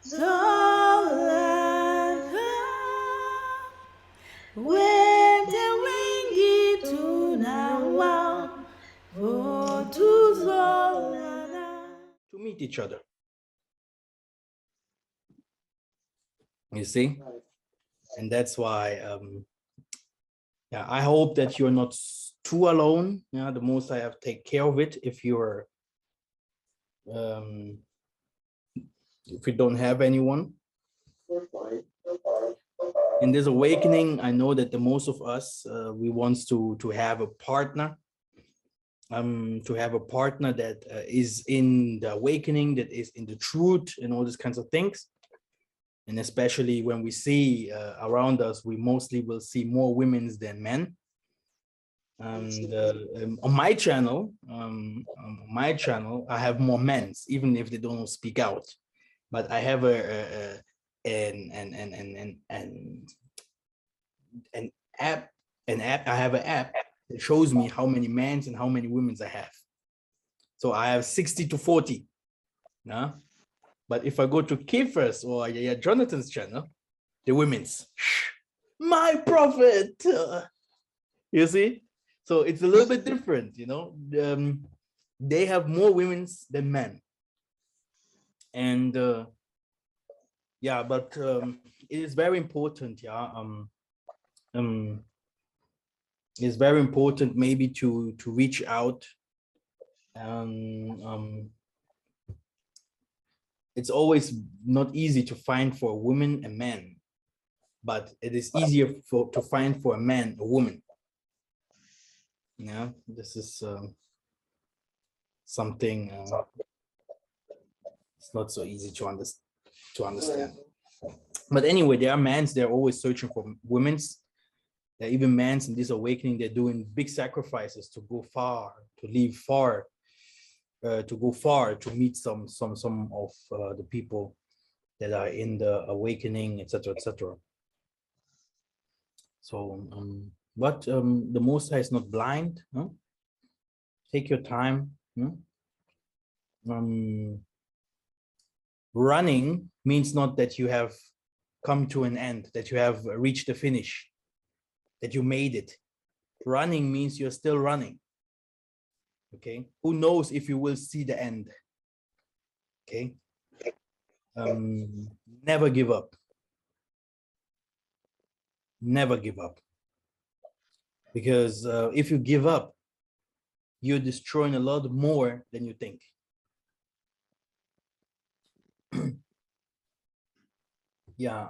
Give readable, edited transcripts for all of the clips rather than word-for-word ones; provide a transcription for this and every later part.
Zolaka wente wingi tunawa votu zolana. To meet each other. You see? And that's why yeah, I hope that you're not too alone. Yeah, the most I have to take care of it if you don't have anyone. In this awakening, I know that the most of us we want to have a partner, that is in the awakening, that is in the truth, and all these kinds of things. And especially when we see around us, we mostly will see more women than men. And on my channel, I have more men, even if they don't speak out. But I have an app. I have an app that shows me how many men and how many women I have. So I have 60 to 40. Yeah. But if I go to Kiefer's or Jonathan's channel, the women's, my prophet. You see? So it's a little bit different, you know. They have more women than men. And yeah, but it is very important, yeah. It's very important maybe to reach out. It's always not easy to find for a woman a man, but it is easier to find for a man a woman. Yeah, this is something it's not so easy to understand. But anyway, there are men, they're always searching for women's. There are even men in this awakening, they're doing big sacrifices to go far, to leave far, to go far, to meet some of the people that are in the awakening, etc., etc. So, but the Most High is not blind. Huh? Take your time. Huh? Running means not that you have come to an end, that you have reached the finish, that you made it. Running means you're still running. Okay, who knows if you will see the end? Okay, never give up. Never give up, because if you give up, you're destroying a lot more than you think. Yeah.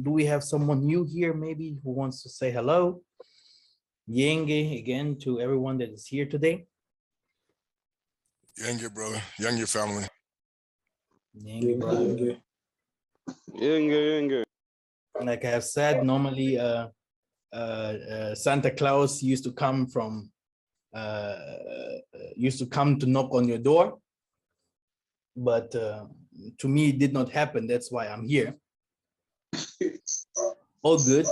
Do we have someone new here maybe who wants to say hello? Yenge again to everyone that is here today. Yenge, brother. Yenge family. Yenge, brother. Yenge. Like I have said, normally Santa Claus used to come to knock on your door, but to me it did not happen. That's why I'm here. All good.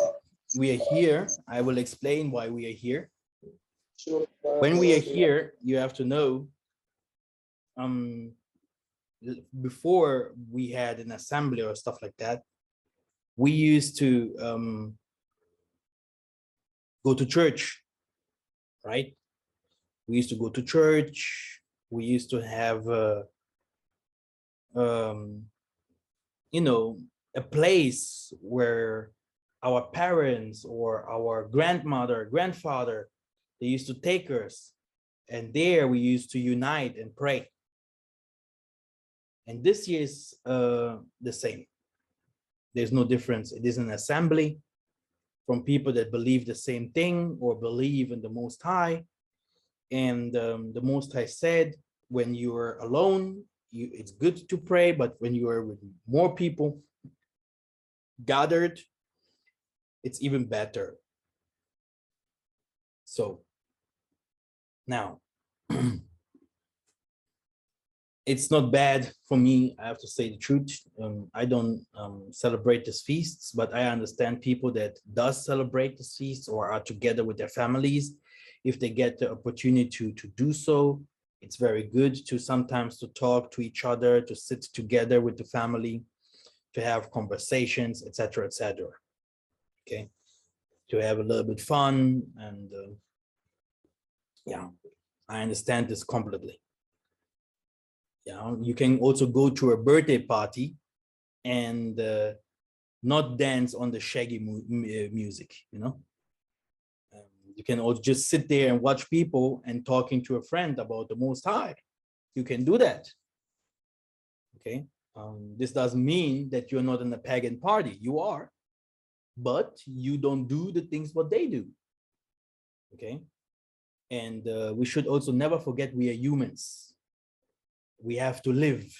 We are here. I will explain why we are here. When we are here, you have to know, before we had an assembly or stuff like that, we used to go to church, right? We used to go to church. We used to have, you know, a place where our parents or our grandmother, grandfather, they used to take us, and there we used to unite and pray. And this year is the same. There's no difference. It is an assembly from people that believe the same thing or believe in the Most High. And the Most High said, when you are alone, it's good to pray, but when you are with more people gathered, it's even better. So now, it's not bad for me, I have to say the truth. I don't celebrate these feasts, but I understand people that does celebrate these feasts or are together with their families. If they get the opportunity to do so, It's very good to sometimes to talk to each other, to sit together with the family, to have conversations, etc., etc. Okay, to have a little bit fun, and yeah, I understand this completely. Yeah, you can also go to a birthday party and not dance on the shaggy music, you know. You can also just sit there and watch people and talking to a friend about the Most High. You can do that. Okay. This doesn't mean that you're not in a pagan party. You are, but you don't do the things what they do. Okay. And we should also never forget we are humans. We have to live.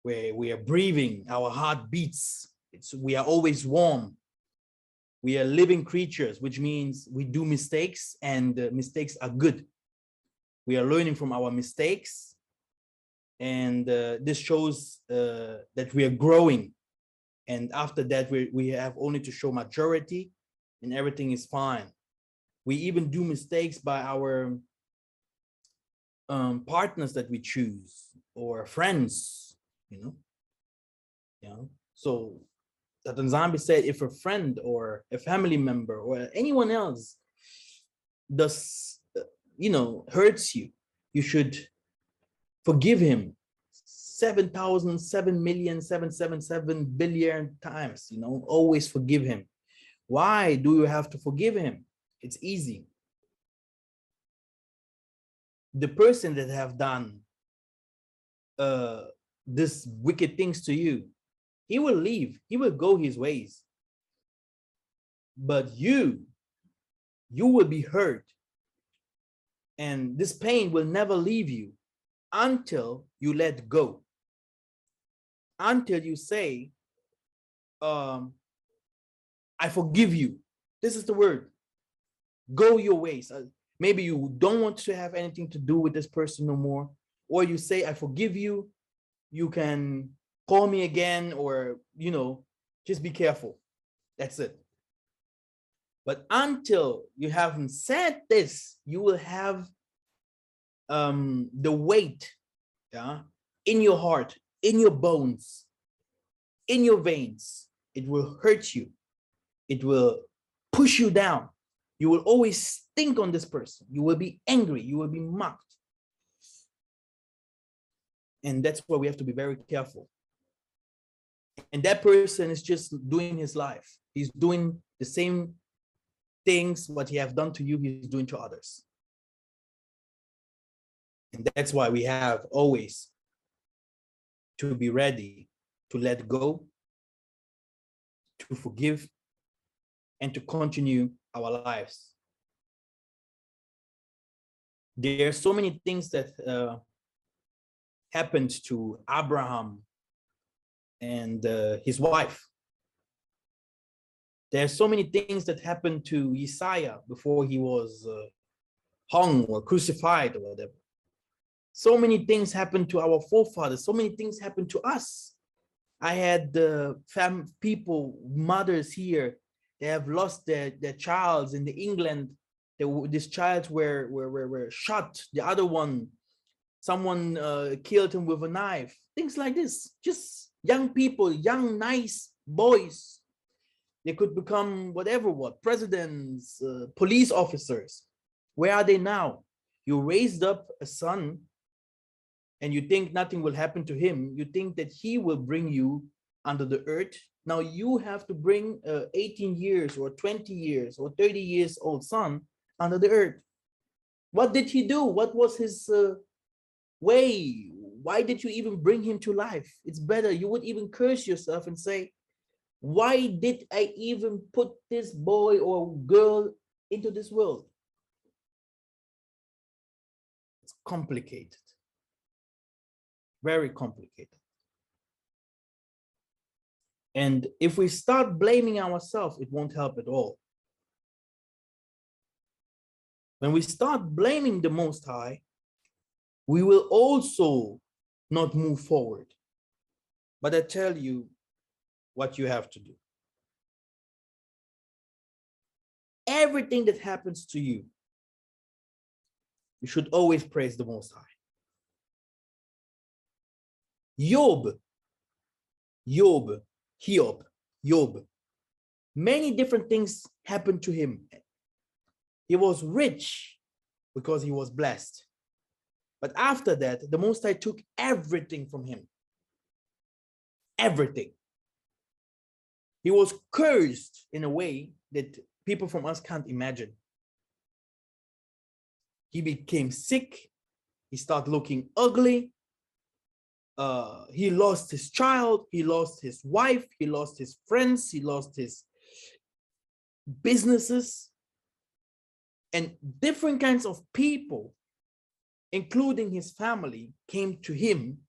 Where we are breathing, our heart beats. We are always warm. We are living creatures, which means we do mistakes, and mistakes are good. We are learning from our mistakes, and this shows that we are growing. And after that, we have only to show maturity, and everything is fine. We even do mistakes by our partners that we choose, or friends, you know. Yeah. So that Nzambe said, if a friend or a family member or anyone else does, hurts you, you should forgive him 7,007,777 times, always forgive him. Why do you have to forgive him? It's easy. The person that have done this wicked things to you, he will leave, he will go his ways. But you will be hurt. And this pain will never leave you until you let go. Until you say, I forgive you. This is the word. Go your ways. Maybe you don't want to have anything to do with this person no more. Or you say, I forgive you. You can call me again, or, just be careful. That's it. But until you haven't said this, you will have the weight, in your heart, in your bones, in your veins. It will hurt you. It will push you down. You will always think on this person. You will be angry. You will be mocked. And that's why we have to be very careful. And that person is just doing his life. He's doing the same things what he have done to you, he's doing to others. And that's why we have always to be ready to let go, to forgive, and to continue our lives. There are so many things that happened to Abraham and his wife. There are so many things that happened to Yissa'Yah before he was hung or crucified or whatever. So many things happened to our forefathers. So many things happened to us. I had people, mothers here, they have lost their child in England. This child were shot. The other one, someone killed him with a knife. Things like this. Just young people, young, nice boys. They could become whatever, presidents, police officers. Where are they now? You raised up a son and you think nothing will happen to him. You think that he will bring you under the earth. Now you have to bring 18 years or 20 years or 30 years old son under the earth. What did he do? What was his way? Why did you even bring him to life? It's better. You would even curse yourself and say, why did I even put this boy or girl into this world? It's complicated. Very complicated. And if we start blaming ourselves, it won't help at all. When we start blaming the Most High, we will also not move forward. But I tell you what you have to do. Everything that happens to you, You should always praise the Most High. Job, many different things happened to him. He was rich because he was blessed. But after that, the Most High took everything from him. Everything. He was cursed in a way that people from us can't imagine. He became sick. He started looking ugly. He lost his child. He lost his wife. He lost his friends. He lost his businesses. And different kinds of people, including his family, came to him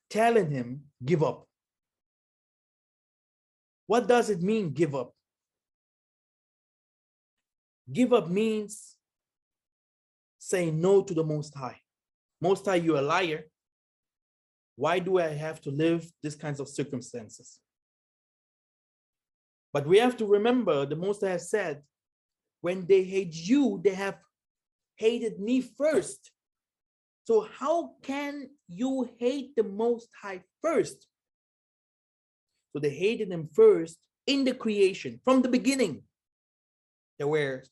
telling him, give up. What does it mean, give up? Give up means say no to the Most High. Most High, you're a liar. Why do I have to live these kinds of circumstances? But we have to remember the Most High has said, when they hate you, they have hated me first. So how can you hate the Most High first? So they hated him first in the creation, from the beginning. There were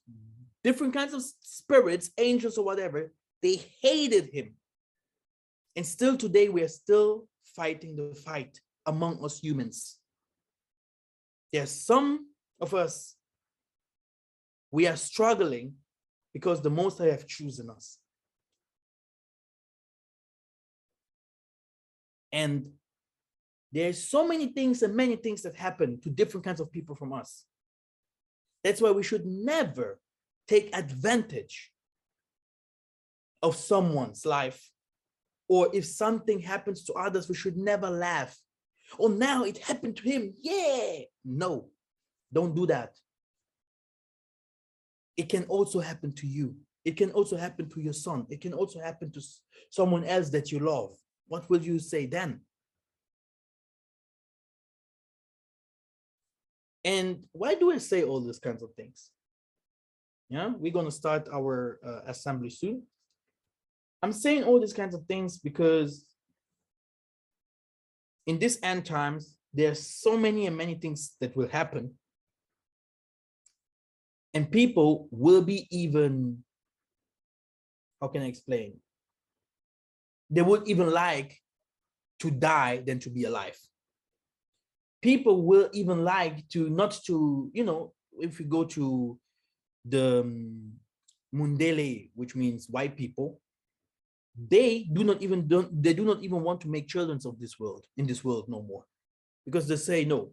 different kinds of spirits, angels or whatever. They hated him. And still today, we are still fighting the fight among us humans. There's some of us, we are struggling because the Most High have chosen us. And there's so many things and many things that happen to different kinds of people from us. That's why we should never take advantage of someone's life. Or if something happens to others, we should never laugh. Oh, now it happened to him. Yeah. No, don't do that. It can also happen to you. It can also happen to your son. It can also happen to someone else that you love. What will you say then? And why do I say all these kinds of things? Yeah, we're going to start our assembly soon. I'm saying all these kinds of things because in this end times, there's so many and many things that will happen. And people will be even, how can I explain? They would even like to die than to be alive. People will even like to not to, you know, if we go to the Mundele, which means white people, they do not even want to make children of this world, in this world no more. Because they say, no,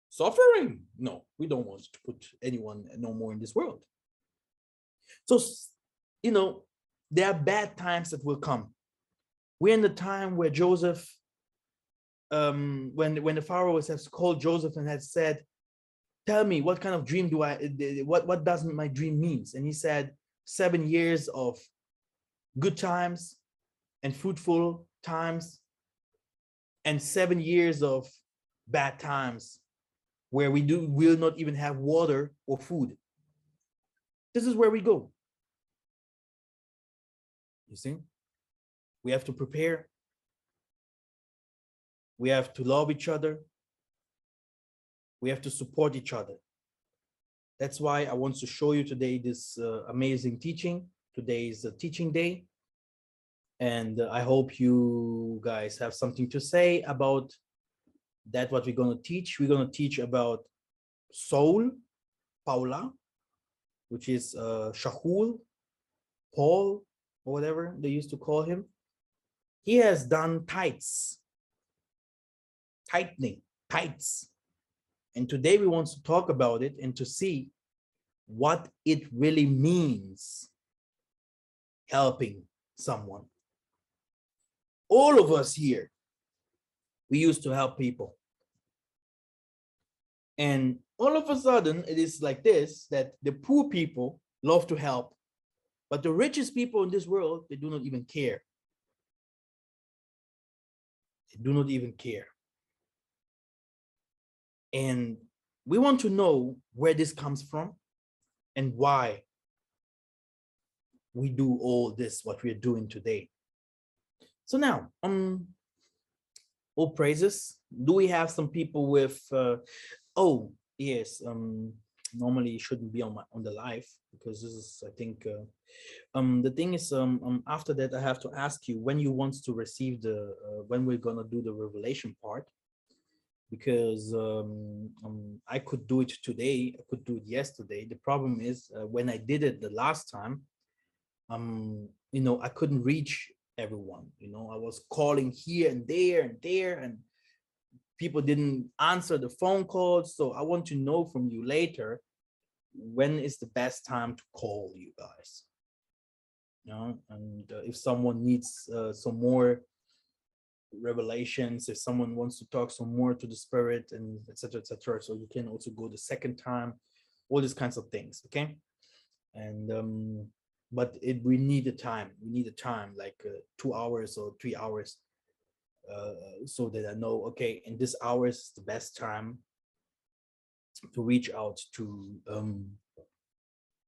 suffering, no, we don't want to put anyone no more in this world. So, you know, there are bad times that will come. We're in the time where Joseph, when the Pharaoh has called Joseph and has said, tell me, what kind of dream do what does my dream means? And he said, 7 years of good times and fruitful times, and 7 years of bad times where we'll not even have water or food. This is where we go. You see, we have to prepare. We have to love each other. We have to support each other. That's why I want to show you today this amazing teaching. Today is a teaching day. And I hope you guys have something to say about that, what we're going to teach. We're going to teach about Saul, Paula, which is Shaul, Paul, or whatever they used to call him. He has done tithes. And today we want to talk about it and to see what it really means helping someone. All of us here, we used to help people. And all of a sudden, it is like this, that the poor people love to help, but the richest people in this world, they do not even care. They do not even care. And we want to know where this comes from and why. we do all this, what we're doing today. So now, all praises. Do we have some people with, oh, yes, normally it shouldn't be on the live because this is, I think, the thing is, after that, I have to ask you when you want to receive the, when we're gonna do the revelation part, because I could do it today, I could do it yesterday. The problem is when I did it the last time, you know, I couldn't reach everyone. You know, I was calling here and there, and people didn't answer the phone calls. So I want to know from you later, when is the best time to call you guys? You know, and if someone needs some more revelations, if someone wants to talk some more to the spirit, and etc., etc., so you can also go the second time, all these kinds of things. Okay. And but we need a time, like 2 hours or 3 hours, so that I know, okay, in this hour is the best time to reach out to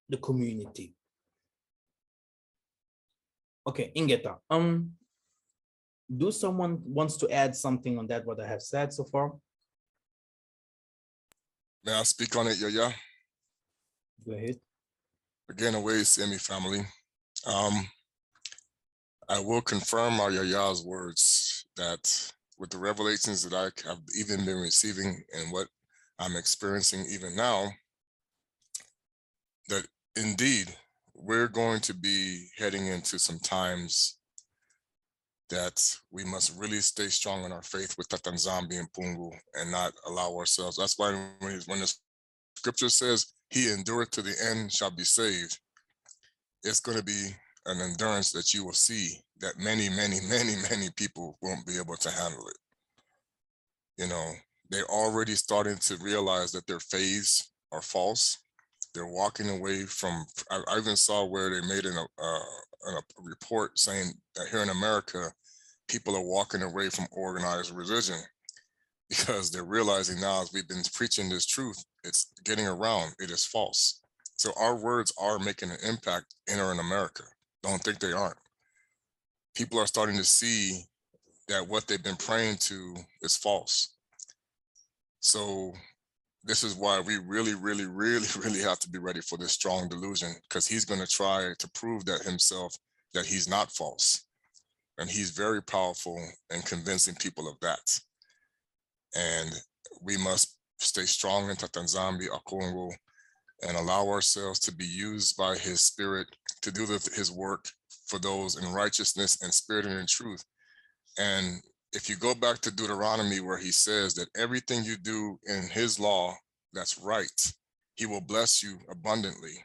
the community. Okay, Ingeta, do someone wants to add something on that, what I have said so far? May I speak on it, Yah? Go ahead. Again, away, Semi family. I will confirm our Yah's words that with the revelations that I have even been receiving and what I'm experiencing even now, that indeed we're going to be heading into some times that we must really stay strong in our faith with Yah Nzambe and Pungu and not allow ourselves. That's why when the scripture says, he endureth to the end shall be saved, it's going to be an endurance that you will see that many people won't be able to handle it. You know, they're already starting to realize that their faiths are false. They're walking away from, I even saw where they made a report saying that here in America, people are walking away from organized religion because they're realizing now, as we've been preaching this truth, it's getting around, it is false. So our words are making an impact in America. Don't think they aren't. People are starting to see that what they've been praying to is false. So this is why we really have to be ready for this strong delusion, because he's going to try to prove that himself, that he's not false. And he's very powerful in convincing people of that. And we must stay strong in Yah Nzambe, Kongo, and allow ourselves to be used by his spirit to do his work for those in righteousness and spirit and in truth. And if you go back to Deuteronomy, where he says that everything you do in his law that's right, he will bless you abundantly.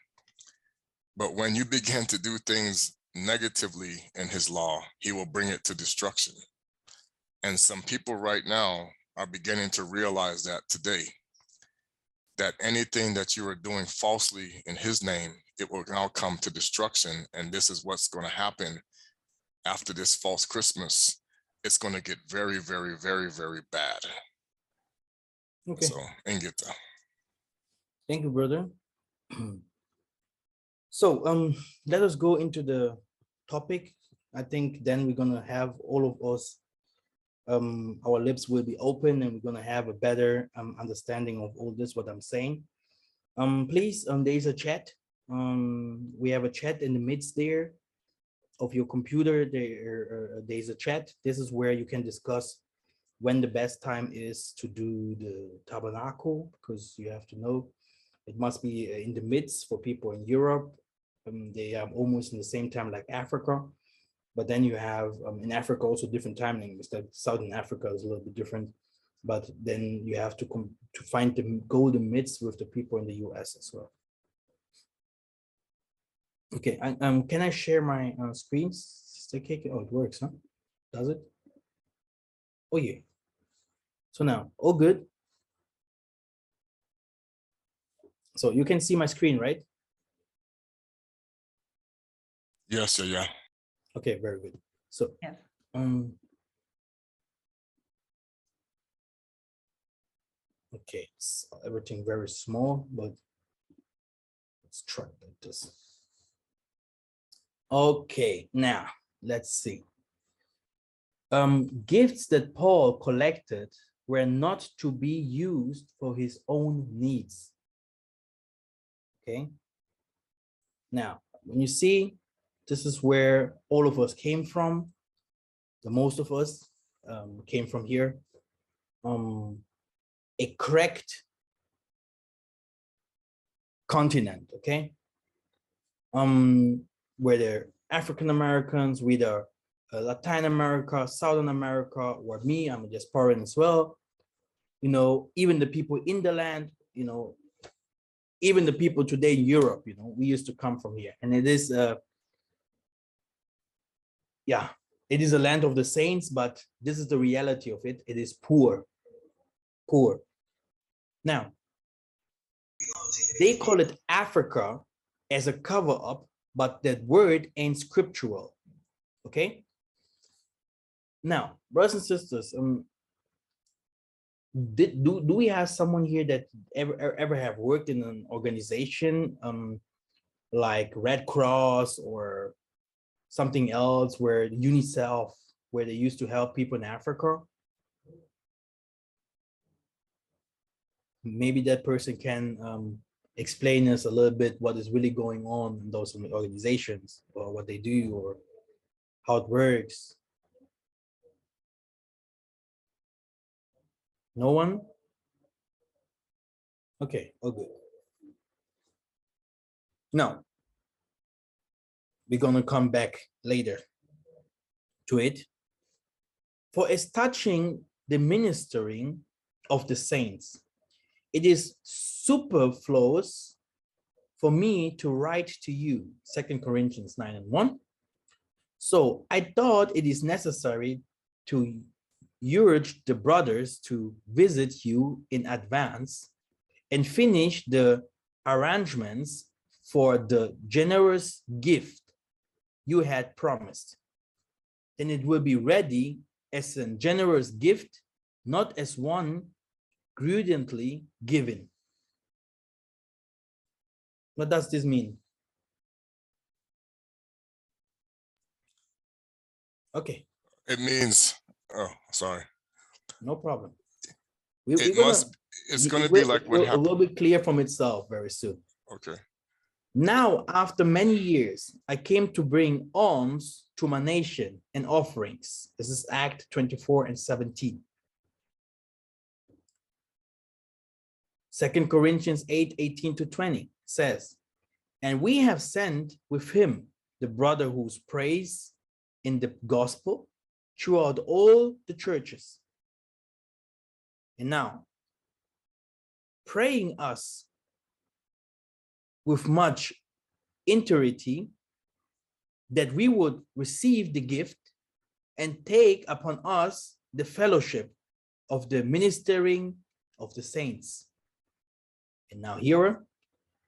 But when you begin to do things negatively in his law, he will bring it to destruction. And some people right now are beginning to realize that today, that anything that you are doing falsely in his name, it will now come to destruction. And this is what's going to happen after this false Christmas. It's going to get very bad. Okay. So, Ingeta. Thank you, brother. So let us go into the topic. I think then we're gonna have all of us, our lips will be open, and we're gonna have a better understanding of all this, what I'm saying. Please, there is a chat. We have a chat in the midst there of your computer. There's a chat. This is where you can discuss when the best time is to do the tabernacle, because you have to know it must be in the midst for people in Europe. They are almost in the same time like Africa, but then you have in Africa also different timing. Southern Africa is a little bit different, but then you have to find the golden midst with the people in the US as well. Okay, can I share my screens? Okay, oh, it works, huh? Does it? Oh yeah. So now, all good. So you can see my screen, right? Yes, yeah. Okay, very good. So yeah. Okay, it's everything very small, but let's try like this. Okay, now let's see. Gifts that Paul collected were not to be used for his own needs. Okay. Now, when you see, this is where all of us came from. The most of us came from here. A cracked continent, okay? Whether African Americans, whether Latin America, Southern America, or me, I'm a diasporan as well. You know, even the people in the land, you know, even the people today in Europe, you know, we used to come from here. And it is, yeah, it is a land of the saints, but this is the reality of it. It is poor, poor. Now, they call it Africa as a cover up, but that word ain't scriptural. Okay. Now, brothers and sisters, do we have someone here that ever have worked in an organization like Red Cross or something else, where UNICEF, where they used to help people in Africa? Maybe that person can explain us a little bit what is really going on in those organizations, or what they do, or how it works. No one? Okay, all good. Now, we're gonna come back later to it. For as touching the ministering of the saints, it is superfluous for me to write to you, 2 Corinthians 9:1. So I thought it is necessary to urge the brothers to visit you in advance and finish the arrangements for the generous gift you had promised. Then it will be ready as a generous gift, not as one grudgingly given. What does this mean? Okay. It means, oh, sorry. No problem. It's gonna be like what It happened. will be clear from itself very soon. Okay. Now, after many years, I came to bring alms to my nation and offerings. This is Act 24:17. 2 Corinthians 8:18-20 says, and we have sent with him the brother whose praise in the gospel throughout all the churches. And now, praying us with much entreaty that we would receive the gift and take upon us the fellowship of the ministering of the saints. And now here,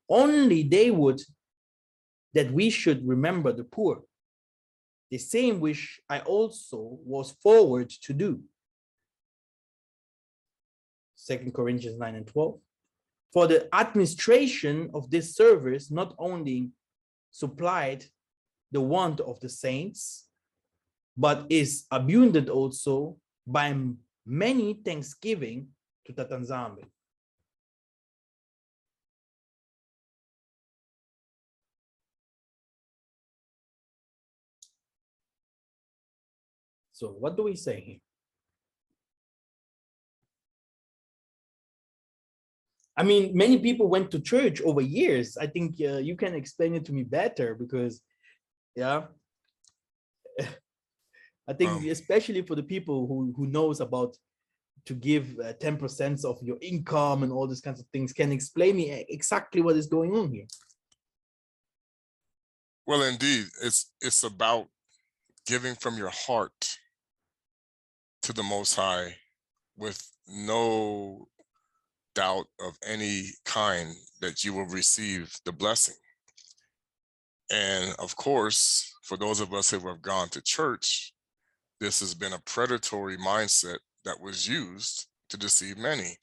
only they would that we should remember the poor, the same which I also was forward to do. 2 Corinthians 9:12. For the administration of this service not only supplied the want of the saints, but is abundant also by many thanksgiving to Yah Nzambe. So what do we say here? I mean, many people went to church over years. I think you can explain it to me better, because, yeah, I think especially for the people who knows about to give 10% of your income and all these kinds of things, can explain me exactly what is going on here. Well, indeed, it's about giving from your heart to the Most High with no doubt of any kind that you will receive the blessing. And of course, for those of us who have gone to church, this has been a predatory mindset that was used to deceive many,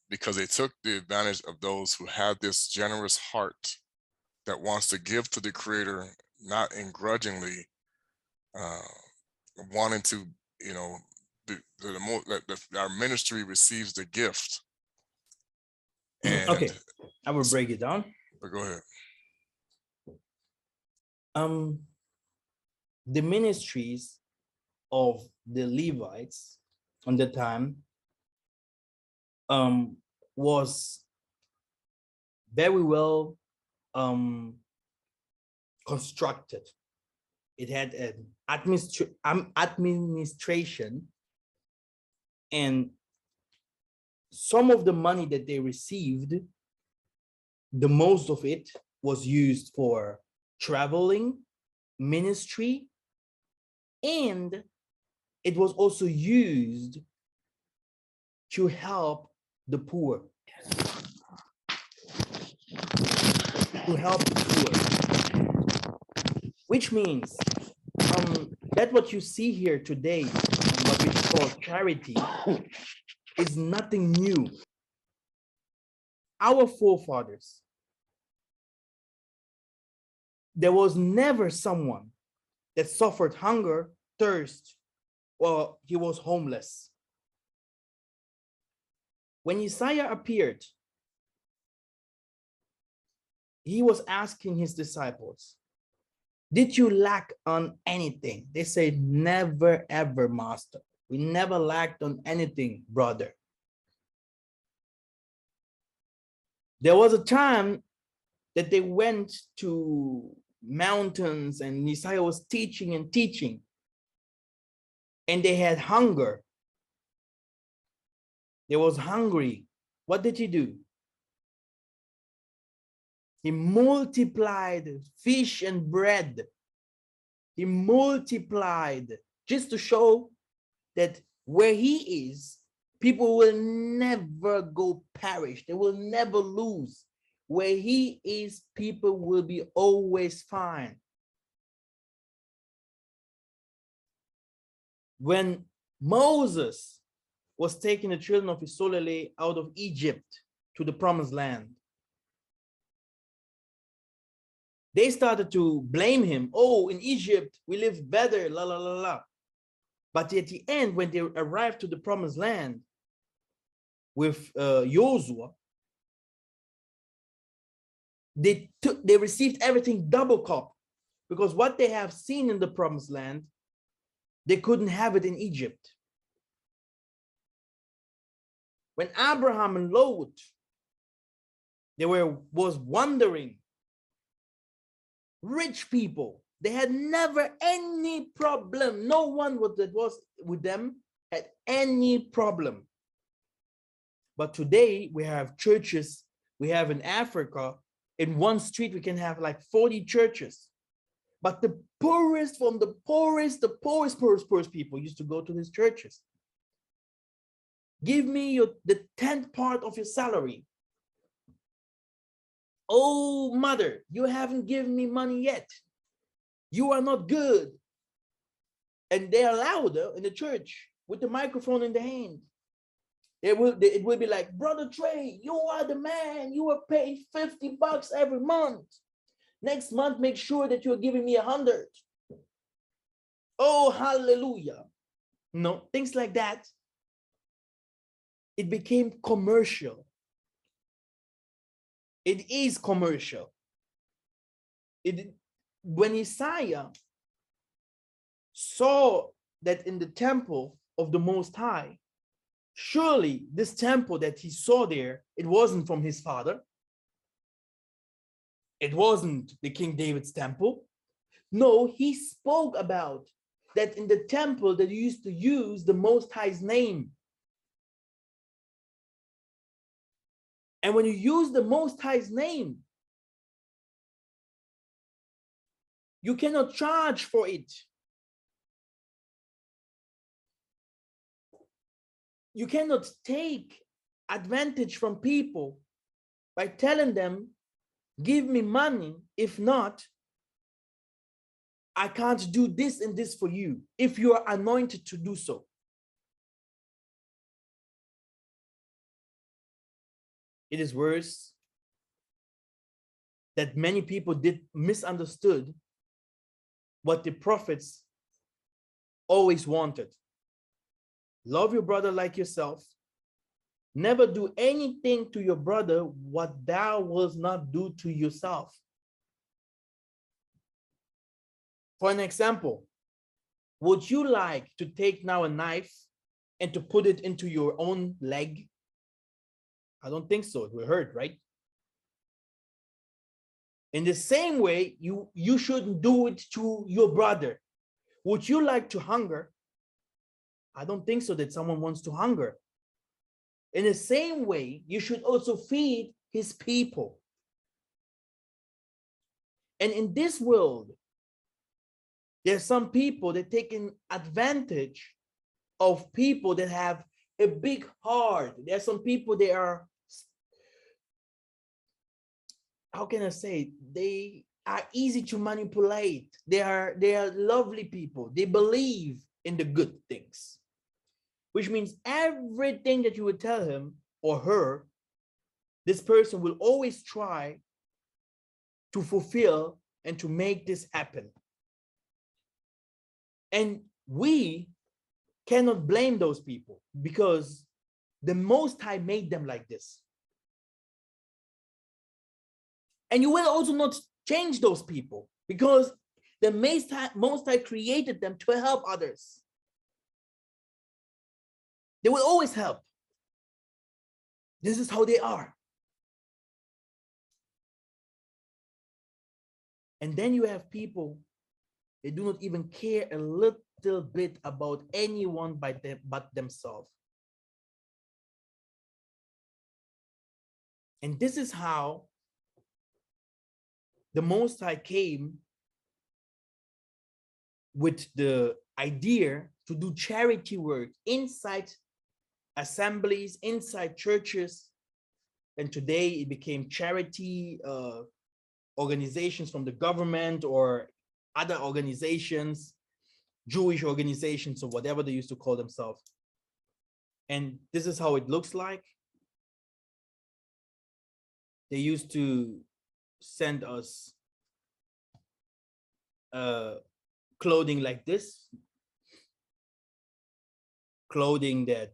because they took the advantage of those who had this generous heart that wants to give to the Creator not grudgingly wanting to, you know, our ministry receives the gift. And okay, I will break it down. But go ahead. The ministries of the Levites on the time was very well constructed. It had an administration, and some of the money that they received, the most of it was used for traveling, ministry, and it was also used to help the poor. To help the poor. Which means that what you see here today, what we call charity, is nothing new. Our forefathers, there was never someone that suffered hunger, thirst, or he was homeless. When Yissa'Yah appeared, he was asking his disciples, did you lack on anything? They said, never, ever, master. We never lacked on anything, brother. There was a time that they went to mountains and Yissa'Yah was teaching and teaching, and they had hunger. They was hungry. What did he do? He multiplied fish and bread. He multiplied just to show that where he is, people will never go perish. They will never lose. Where he is, people will be always fine. When Moses was taking the children of Israel out of Egypt to the promised land, they started to blame him. Oh, in Egypt, we live better, la, la, la, la. But at the end, when they arrived to the promised land with Joshua, they received everything double cup, because what they have seen in the promised land, they couldn't have it in Egypt. When Abraham and Lot, they was wandering, rich people, they had never any problem. No one that was with them had any problem. But today we have churches. We have in Africa, in one street, we can have like 40 churches. But the poorest from the poorest people used to go to these churches. Give me the 10th part of your salary. Oh, mother, you haven't given me money yet. You are not good. And they are louder in the church with the microphone in the hand. It will be like, Brother Trey, you are the man. You are paid $50 every month. Next month, make sure that you're giving me 100. Oh, hallelujah. No, things like that. It became commercial. It is commercial. When Yissa'Yah saw that in the temple of the Most High, surely this temple that he saw there, it wasn't from his father. It wasn't the King David's temple. No, he spoke about that in the temple that he used to use the Most High's name. And when you use the Most High's name, you cannot charge for it. You cannot take advantage from people by telling them, give me money. If not, I can't do this and this for you if you are anointed to do so. It is worse that many people misunderstood what the prophets always wanted. Love your brother like yourself. Never do anything to your brother what thou wilt not do to yourself. For an example, would you like to take now a knife and to put it into your own leg? I don't think so. It will hurt, right? In the same way, you shouldn't do it to your brother. Would you like to hunger? I don't think so that someone wants to hunger. In the same way, you should also feed his people. And in this world, there's some people that taking advantage of people that have a big heart. There's some people that are, how can I say, they are easy to manipulate. They are lovely people. They believe in the good things, which means everything that you would tell him or her, this person will always try to fulfill and to make this happen. And we cannot blame those people because the Most High made them like this. And you will also not change those people because the Most High created them to help others. They will always help. This is how they are. And then you have people, they do not even care a little bit about anyone but themselves. And this is how the Most High came with the idea to do charity work inside assemblies, inside churches. And today it became charity organizations from the government or other organizations, Jewish organizations or whatever they used to call themselves. And this is how it looks like. They used to send us clothing like this, clothing that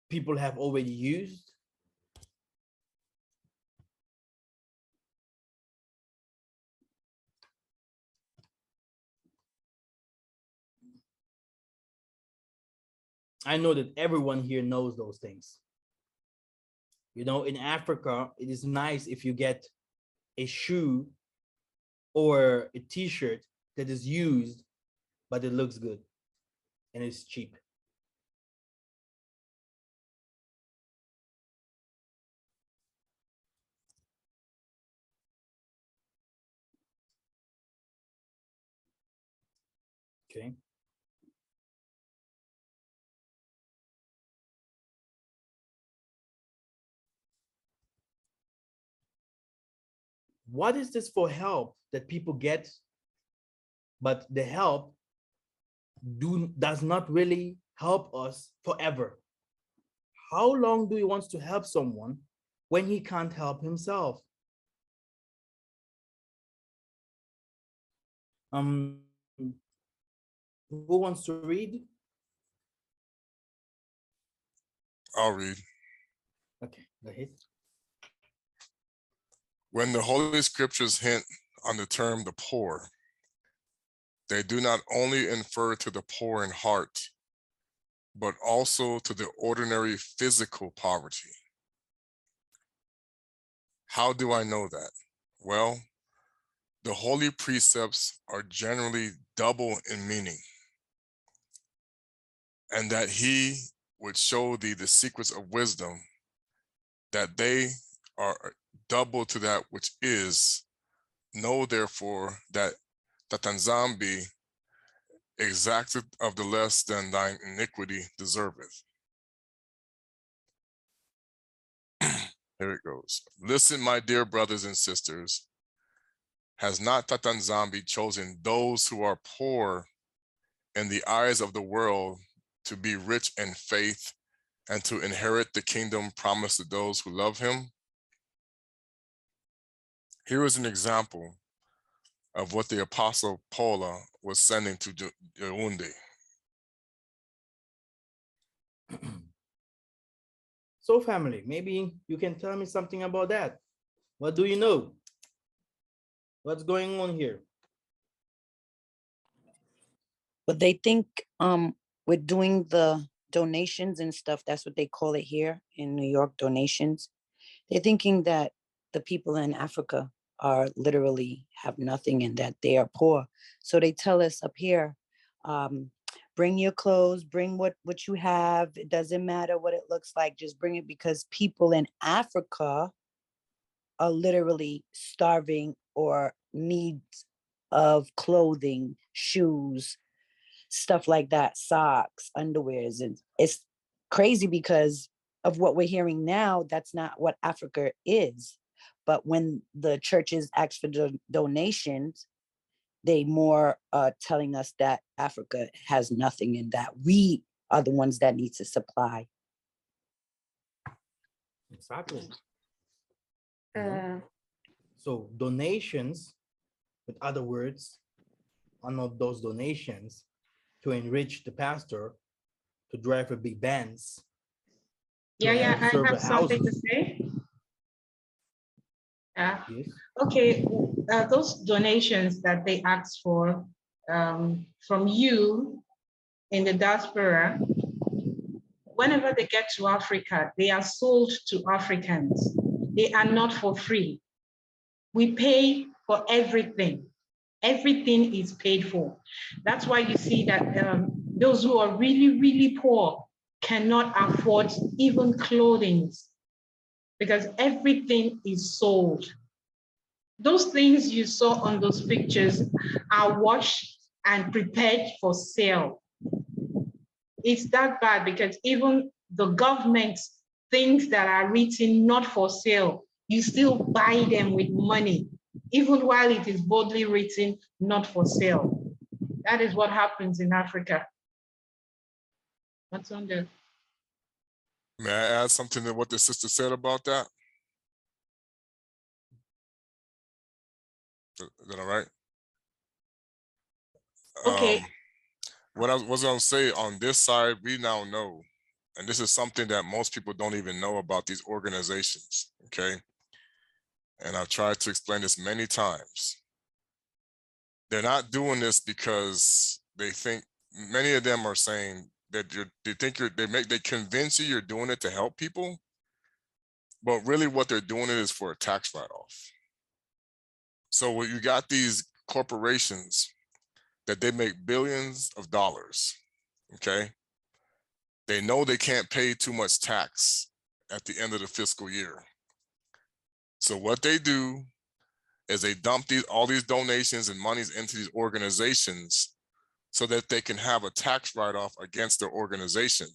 people have already used. I know that everyone here knows those things. You know, in Africa, it is nice if you get a shoe or a t-shirt that is used, but it looks good and it's cheap. Okay. What is this for help that people get, but the help does not really help us forever? How long do we want to help someone when he can't help himself? Who wants to read? I'll read. Okay, go ahead. When the Holy Scriptures hint on the term the poor, they do not only infer to the poor in heart, but also to the ordinary physical poverty. How do I know that? Well, the holy precepts are generally double in meaning, and that he would show thee the secrets of wisdom, that they are double to that which is. Know therefore that Yah Nzambe exacted of the less than thine iniquity deserveth. Here it goes. Listen, my dear brothers and sisters, has not Yah Nzambe chosen those who are poor in the eyes of the world to be rich in faith and to inherit the kingdom promised to those who love him? Here is an example of what the Apostle Paula was sending to Yaoundé. So family, maybe you can tell me something about that. What do you know? What's going on here? But they think we're doing the donations and stuff. That's what they call it here in New York, donations. They're thinking that the people in Africa are literally have nothing and that they are poor. So they tell us up here, bring your clothes, bring what you have. It doesn't matter what it looks like, just bring it, because people in Africa are literally starving or needs of clothing, shoes, stuff like that, socks, underwears. And it's crazy because of what we're hearing now. That's not what Africa is. But when the churches ask for donations, they more telling us that Africa has nothing and that we are the ones that need to supply. Exactly. So donations, with other words, are not those donations to enrich the pastor, to drive a big Benz. Yeah, I have something to say. Yes. Okay, those donations that they ask for from you in the diaspora, whenever they get to Africa, they are sold to Africans. They are not for free. We pay for everything. Everything is paid for. That's why you see that those who are really, really poor cannot afford even clothing, because everything is sold. Those things you saw on those pictures are washed and prepared for sale. It's that bad, because even the government things that are written not for sale, you still buy them with money, even while it is boldly written not for sale. That is what happens in Africa. What's on there? May I add something to what the sister said about that? Is that all right? Okay. What I was going to say, on this side, we now know, and this is something that most people don't even know about these organizations, okay? And I've tried to explain this many times. They're not doing this because they think, many of them are saying that they convince you you're doing it to help people, but really what they're doing it is for a tax write-off. So when you got these corporations that they make billions of dollars, okay? They know they can't pay too much tax at the end of the fiscal year. So what they do is they dump all these donations and monies into these organizations so that they can have a tax write-off against their organization,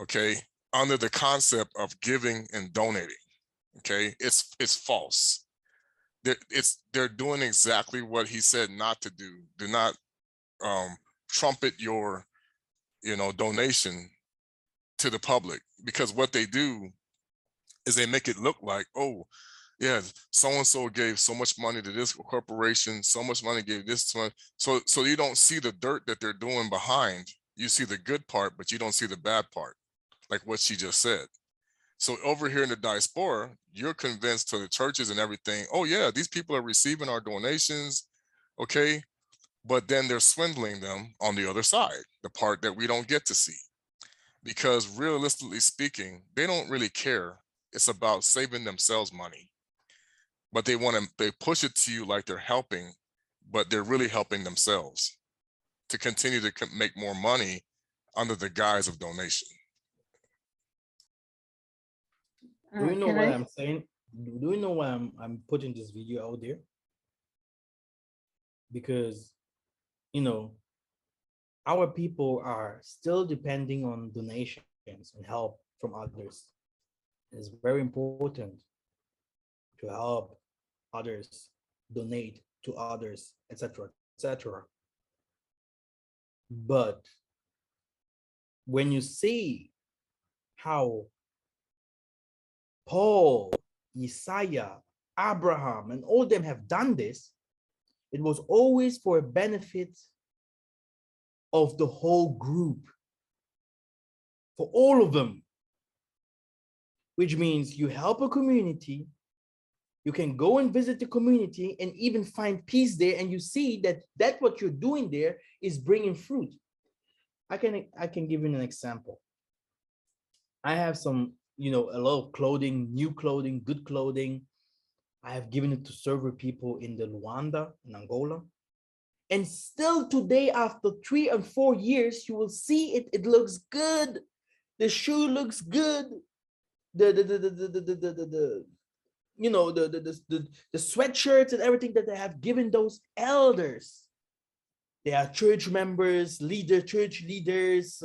okay? Under the concept of giving and donating, okay? It's false. They're doing exactly what he said not to do. Do not trumpet your donation to the public, because what they do is they make it look like, oh yeah, so-and-so gave so much money to this corporation, so much money gave this one. So you don't see the dirt that they're doing behind. You see the good part, but you don't see the bad part, like what she just said. So over here in the diaspora, you're convinced to the churches and everything, oh yeah, these people are receiving our donations, okay? But then they're swindling them on the other side, the part that we don't get to see. Because realistically speaking, they don't really care. It's about saving themselves money. But they push it to you like they're helping, but they're really helping themselves to continue to make more money under the guise of donation. Do you know what I'm saying? Do you know why I'm putting this video out there? Because, our people are still depending on donations and help from others. It's very important to help others, donate to others, etc., etc. But when you see how Paul, Yissa'Yah, Abraham, and all of them have done this, it was always for a benefit of the whole group, for all of them, which means you help a community, you can go and visit the community and even find peace there, and you see that what you're doing there is bringing fruit. I can give you an example. I have some, a lot of clothing, new clothing, good clothing. I have given it to several people in the Luanda, in Angola. And still today, after 3 and 4 years, you will see it. It looks good. The shoe looks good. The sweatshirts and everything that they have given those elders. They are church members, church leaders.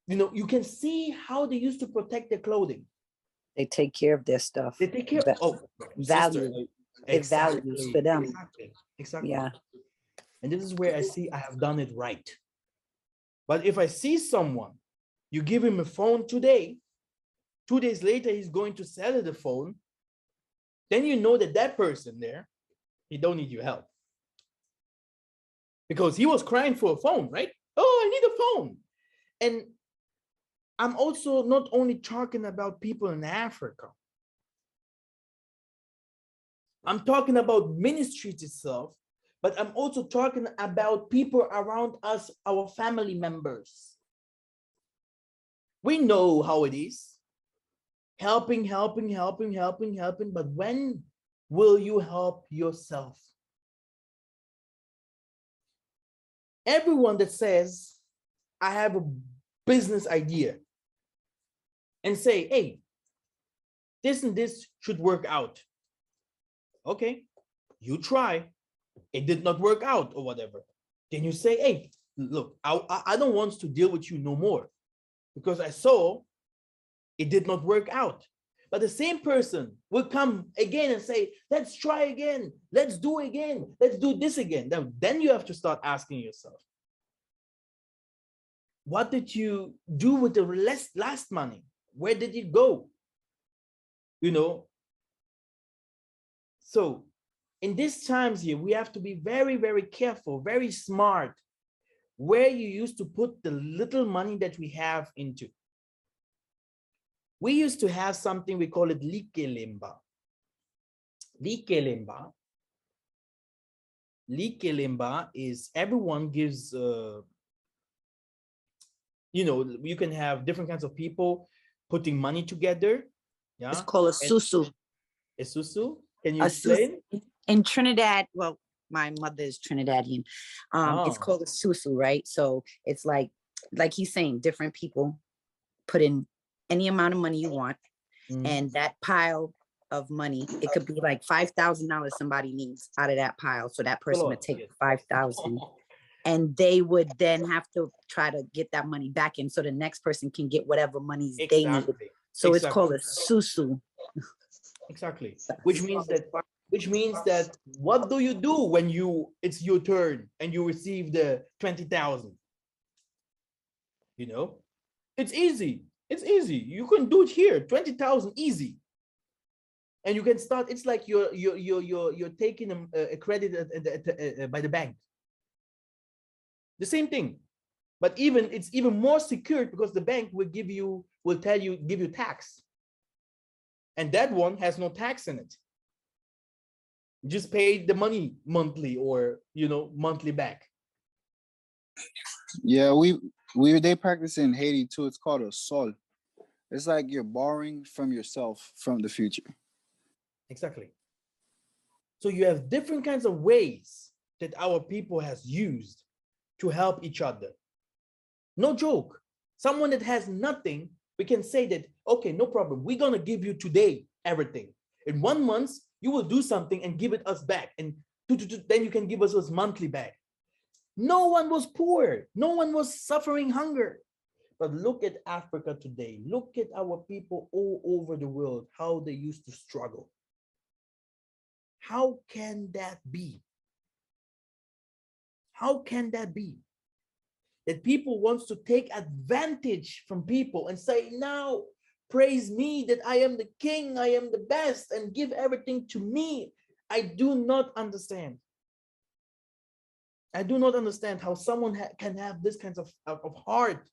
You can see how they used to protect their clothing. They take care of their stuff. They take care of value. It values for them. Exactly. Yeah. And this is where I see I have done it right. But if I see someone, you give him a phone today, 2 days later, he's going to sell the phone, then you know that person there, he don't need your help. Because he was crying for a phone, right? Oh, I need a phone. And I'm also not only talking about people in Africa. I'm talking about ministries itself, but I'm also talking about people around us, our family members. We know how it is. Helping, but when will you help yourself? Everyone that says, I have a business idea and say, hey, this and this should work out. Okay, you try. It did not work out or whatever. Then you say, hey, look, I don't want to deal with you no more because I saw it did not work out. But the same person will come again and say, let's try again. Let's do again. Let's do this again. Then you have to start asking yourself, what did you do with the last money? Where did it go? So in these times here, we have to be very, very careful, very smart, where you used to put the little money that we have into. We used to have something, we call it likelemba. Likelemba is everyone gives, you can have different kinds of people putting money together. Yeah. It's called a susu. A susu? Can you explain? In Trinidad, well, my mother is Trinidadian. It's called a susu, right? So it's like he's saying, different people put in any amount of money you want, and that pile of money, it could be like $5,000 somebody needs out of that pile. So that person would take 5,000, and they would then have to try to get that money back in, so the next person can get whatever monies they need. So it's called a susu. Exactly. Which means that what do you do when it's your turn and you receive the 20,000? It's easy. It's easy. You can do it here, 20,000 easy. And you can start. It's like you're taking a credit by the bank. The same thing, but it's even more secure because the bank will give you tax, and that one has no tax in it. You just pay the money monthly or monthly back. Yeah, they practice in Haiti too. It's called a sol. It's like you're borrowing from yourself from the future. Exactly. So you have different kinds of ways that our people has used to help each other. No joke. Someone that has nothing, we can say that, okay, no problem. We're going to give you today everything. In 1 month, you will do something and give it us back. And then you can give us monthly back. No one was poor. No one was suffering hunger. But look at Africa today. Look at our people all over the world, how they used to struggle. How can that be? How can that be? That people wants to take advantage from people and say, now praise me that I am the king, I am the best, and give everything to me. I do not understand. I do not understand how someone can have this kind of heart,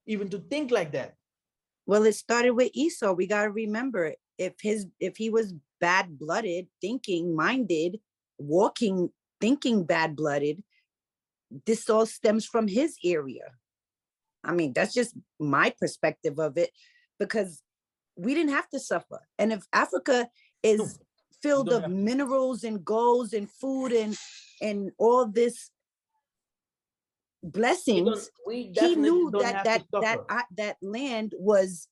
even to think like that. Well, it started with Esau. We got to remember, if he was bad-blooded, thinking, minded, walking, thinking bad-blooded, this all stems from his area. I mean, that's just my perspective of it, because we didn't have to suffer. And if Africa is filled of minerals and golds and food and all this blessings, he knew that land was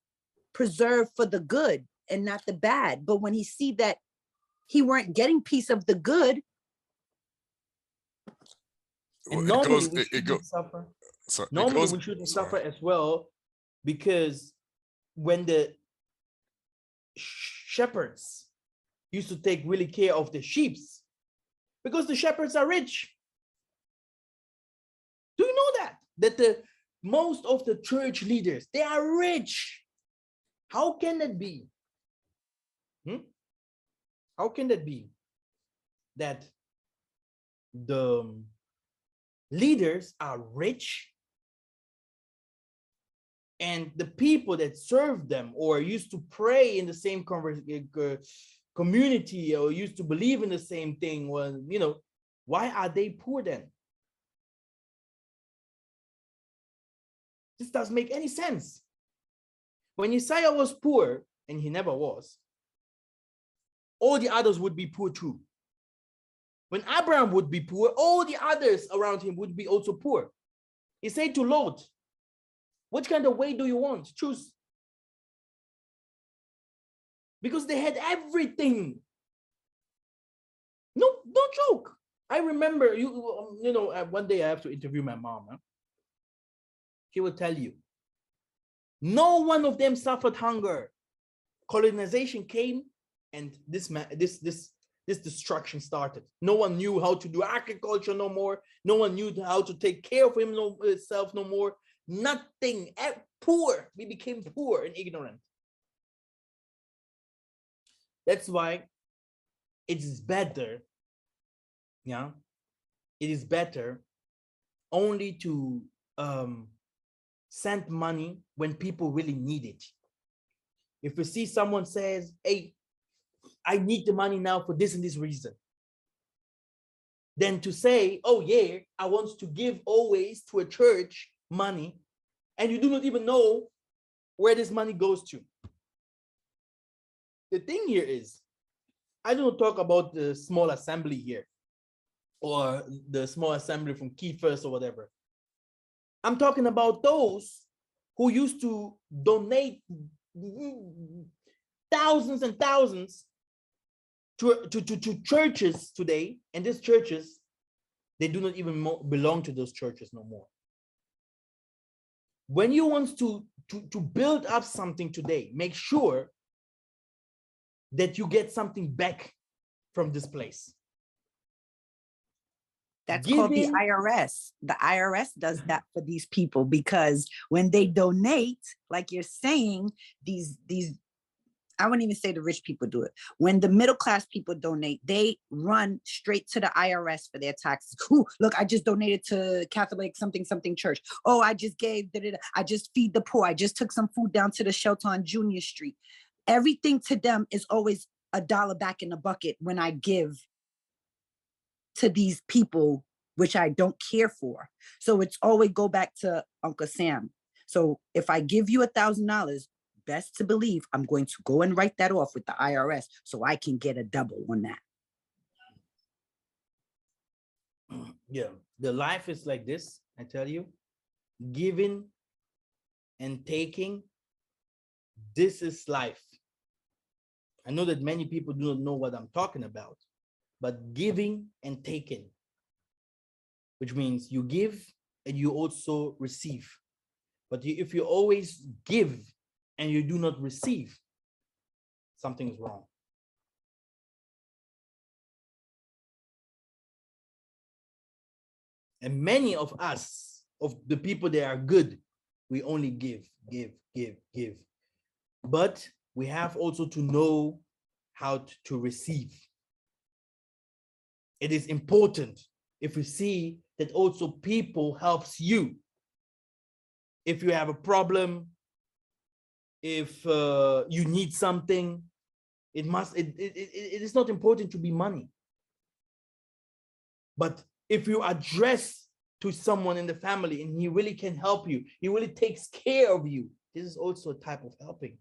preserved for the good and not the bad. But when he see that he weren't getting piece of the good, and normally we shouldn't suffer. Normally we shouldn't suffer as well, because when the shepherds used to take really care of the sheep, because the shepherds are rich. Do you know that the most of the church leaders, they are rich? How can that be? How can that be that the leaders are rich and the people that serve them or used to pray in the same community or used to believe in the same thing, well, you know, why are they poor then? This doesn't make any sense. When Yissa'Yah was poor, and he never was, all the others would be poor too. When Abraham would be poor, all the others around him would be also poor. He said to Lot, which kind of way do you want? Choose. Because they had everything. No, don't joke. I remember, you know, one day I have to interview my mom. Huh? She will tell you, no one of them suffered hunger. Colonization came and this destruction started. No one knew how to do agriculture no more. No one knew how to take care of himself no more. Nothing. Poor. We became poor and ignorant. That's why it is better, yeah, it is better only to send money when people really need it. If you see someone says, hey, I need the money now for this and this reason, then to say, oh yeah, I want to give always to a church money, and you do not even know where this money goes to. The thing here is, I don't talk about the small assembly here or the small assembly from Keepers or whatever. I'm talking about those who used to donate thousands and thousands to churches today, and these churches, they do not even belong to those churches no more. When you want to build up something today, make sure that you get something back from this place. That's called the IRS. The IRS does that for these people, because when they donate, like you're saying, these I wouldn't even say the rich people do it. When the middle class people donate, they run straight to the IRS for their taxes. Ooh, look, I just donated to Catholic something church. Oh, I just gave, I just feed the poor. I just took some food down to the shelter on Junior Street. Everything to them is always $1 back in the bucket when I give to these people, which I don't care for. So it's always go back to Uncle Sam. So if I give you $1,000, best to believe I'm going to go and write that off with the IRS so I can get a double on that. Yeah, the life is like this, I tell you. Giving and taking, this is life. I know that many people do not know what I'm talking about, but giving and taking, which means you give and you also receive. But if you always give and you do not receive, something is wrong. And many of us, of the people that are good, we only give. but we have also to know how to receive. It is important if you see that also people helps you. If you have a problem, if you need something, it is not important to be money. But if you address to someone in the family and he really can help you, he really takes care of you, this is also a type of helping.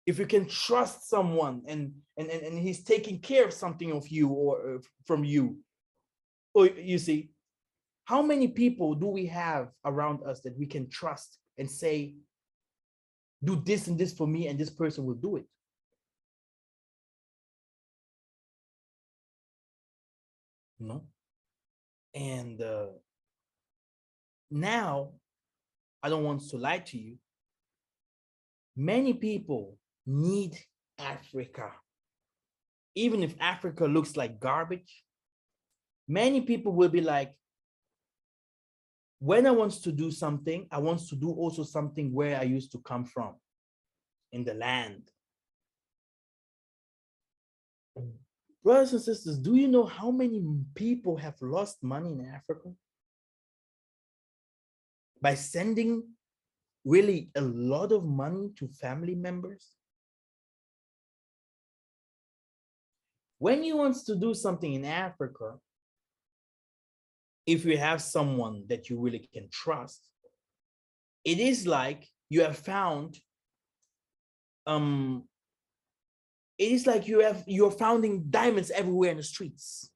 If you can trust someone and he's taking care of something of you or from you, or you see, how many people do we have around us that we can trust and say, do this and this for me, and this person will do it? No. And now, I don't want to lie to you. Many people need Africa. Even if Africa looks like garbage, many people will be like, when I want to do something, I want to do also something where I used to come from, in the land. Brothers and sisters, do you know how many people have lost money in Africa? By sending really a lot of money to family members? When you want to do something in Africa, if you have someone that you really can trust, it is like you have found, it is like you're finding diamonds everywhere in the streets.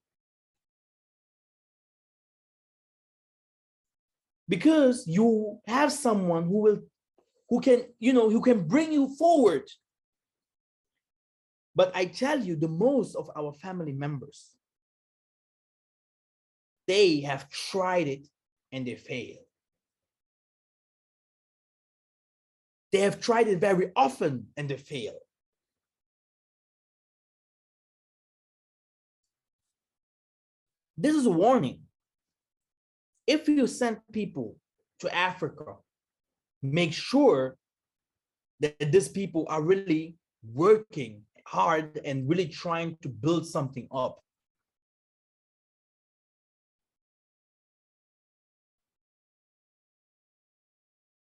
Because you have someone who can bring you forward. But I tell you, the most of our family members, they have tried it and they failed. They have tried it very often and they fail. This is a warning. If you send people to Africa, make sure that these people are really working hard and really trying to build something up.